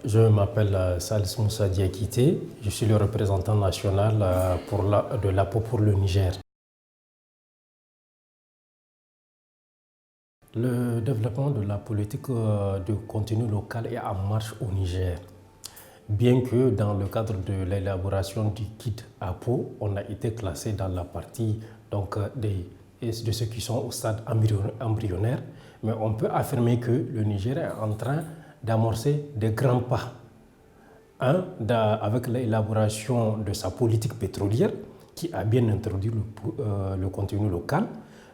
Je m'appelle Salis Moussa Diakité, je suis le représentant national de l'APO pour le Niger. Le développement de la politique de contenu local est en marche au Niger. Bien que dans le cadre de l'élaboration du guide APO, on a été classé dans la partie de ceux qui sont au stade embryonnaire, mais on peut affirmer que le Niger est en train d'amorcer de grands pas. Avec l'élaboration de sa politique pétrolière, qui a bien introduit le contenu local.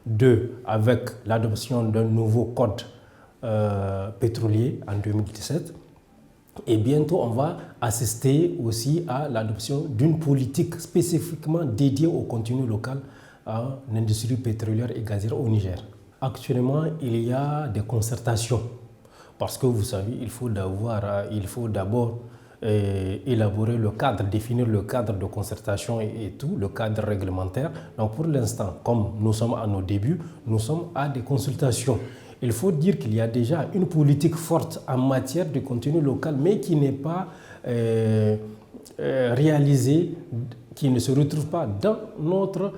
2. Avec l'adoption d'un nouveau code pétrolier en 2017. Et bientôt, on va assister aussi à l'adoption d'une politique spécifiquement dédiée au contenu local en industrie pétrolière et gazière au Niger. Actuellement, il y a des concertations. Parce que vous savez, il faut d'abord élaborer le cadre, définir le cadre de concertation et tout, le cadre réglementaire. Donc pour l'instant, comme nous sommes à nos débuts, nous sommes à des consultations. Il faut dire qu'il y a déjà une politique forte en matière de contenu local, mais qui n'est pas réalisée, qui ne se retrouve pas dans notre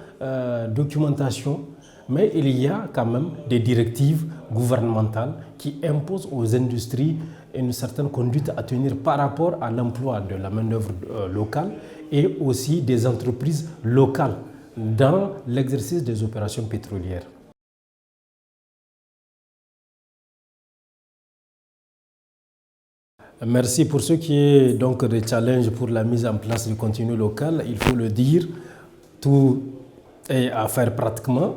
documentation. Mais il y a quand même des directives gouvernementales qui imposent aux industries une certaine conduite à tenir par rapport à l'emploi de la main-d'œuvre locale et aussi des entreprises locales dans l'exercice des opérations pétrolières. Merci pour ce qui est donc des challenges pour la mise en place du contenu local. Il faut le dire, tout est à faire pratiquement.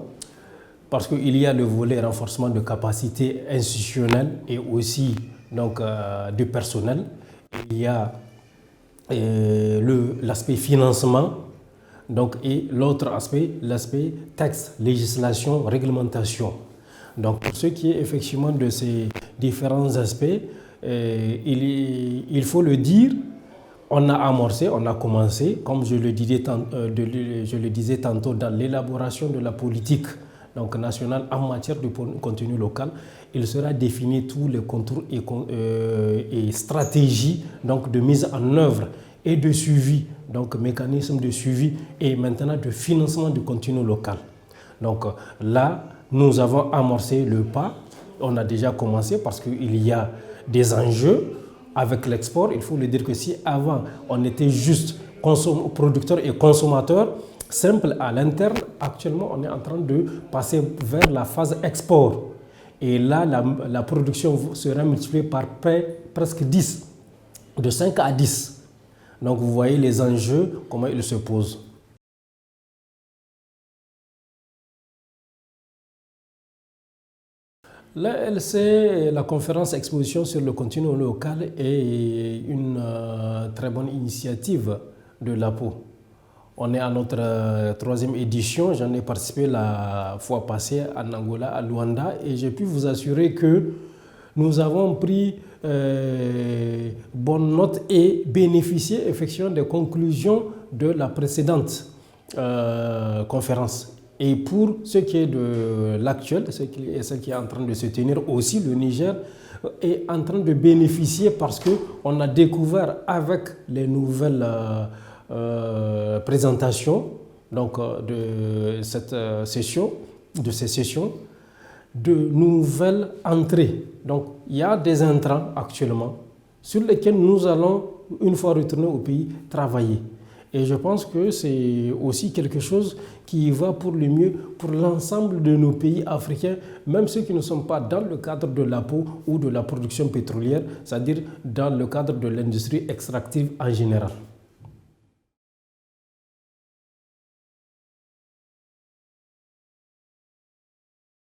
Parce qu'il y a le volet renforcement de capacité institutionnelle et aussi du personnel. Il y a l'aspect financement et l'autre aspect, l'aspect texte, législation, réglementation. Donc pour ce qui est effectivement de ces différents aspects, il faut le dire, on a amorcé, on a commencé, comme je le disais tantôt, dans l'élaboration de la politique national en matière de contenu local. Il sera défini tous les contours et stratégies de mise en œuvre et de suivi, mécanisme de suivi et maintenant de financement du contenu local. Donc là, nous avons amorcé le pas. On a déjà commencé parce qu'il y a des enjeux avec l'export. Il faut le dire que si avant on était juste producteurs et consommateurs, simple à l'interne, actuellement on est en train de passer vers la phase export. Et là, la production sera multipliée par presque 10, de 5 à 10. Donc vous voyez les enjeux, comment ils se posent. L'ALC, la conférence exposition sur le contenu local, est une très bonne initiative de l'APO. On est à notre 3e édition, j'en ai participé la fois passée en Angola, à Luanda, et j'ai pu vous assurer que nous avons pris bonne note et bénéficié effectivement des conclusions de la précédente conférence. Et pour ce qui est de l'actuel, ce qui est en train de se tenir aussi, le Niger est en train de bénéficier parce qu'on a découvert avec les nouvelles présentation de cette session, de ces sessions, de nouvelles entrées. Donc il y a des intrants actuellement sur lesquels nous allons, une fois retournés au pays, travailler. Et je pense que c'est aussi quelque chose qui va pour le mieux pour l'ensemble de nos pays africains, même ceux qui ne sont pas dans le cadre de l'APO ou de la production pétrolière, c'est-à-dire dans le cadre de l'industrie extractive en général.